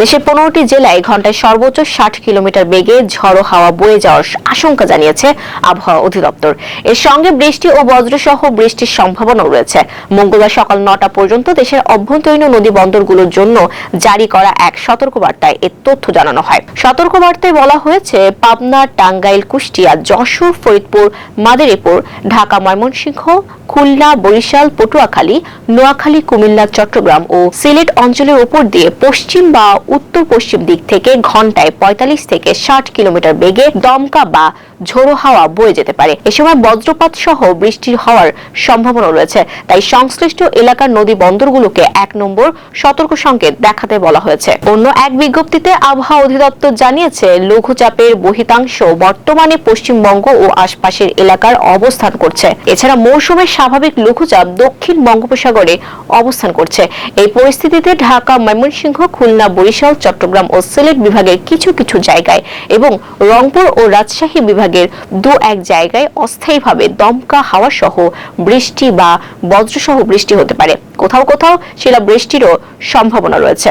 দেশের 15টি জেলায় ঘন্টায় সর্বোচ্চ 60 কিলোমিটার বেগে ঝড়ো হাওয়া বয়ে যাওয়ার আশঙ্কা জানিয়েছে আবহাওয়া অধিদপ্তর। এর সঙ্গে বৃষ্টি ও বজ্রসহ বৃষ্টির সম্ভাবনাও রয়েছে। মঙ্গলবার সকাল 9টা পর্যন্ত দেশের অভ্যন্তরীণ নদী বন্দরগুলোর জন্য জারি করা এক সতর্কবার্তায় এ তথ্য জানানো হয়। সতর্কবার্তায় বলা হয়েছে, পাবনা, টাঙ্গাইল, কুষ্টিয়া, যশোর, ফরিদপুর, মাদারীপুর, ঢাকা, ময়মনসিংহ, খুলনা, বরিশাল, পটুয়াখালী, নোয়াখালী, কুমিল্লা, চট্টগ্রাম ও সিলেট অঞ্চলের উপর দিয়ে পশ্চিম বা উত্তর পশ্চিম দিক থেকে ঘন্টায় 45 থেকে 60 কিলোমিটার বেগে দমকা বা ঝোড়ো হাওয়া বয়ে যেতে পারে। এ সময় বজ্রপাত সহ বৃষ্টি হওয়ার সম্ভাবনা রয়েছে। তাই সংশ্লিষ্ট এলাকার নদী বন্দরগুলোকে 1 নম্বর সতর্ক সংকেত দেখাতে বলা হয়েছে। অন্য এক বিজ্ঞপ্তিতে আবহাওয়া অধিদপ্তর জানিয়েছে, লঘুচাপের বহিতাংশ বর্তমানে পশ্চিমবঙ্গ ও আশপাশের এলাকার অবস্থান করছে। এছাড়া মৌসুমের স্বাভাবিক লঘুচাপ দক্ষিণ বঙ্গোপসাগরে অবস্থান করছে। এই পরিস্থিতিতে ঢাকা, ময়মনসিংহ, খুলনা, বরিশাল, চট্টগ্রাম ও সিলেট বিভাগের কিছু কিছু জায়গায় এবং রংপুর ও রাজশাহী বিভাগের 2-1 জায়গায় অস্থায়ীভাবে দমকা হাওয়া সহ বৃষ্টি বা বজ্রসহ বৃষ্টি হতে পারে। কোথাও কোথাও শিলাবৃষ্টিরও সম্ভাবনা রয়েছে।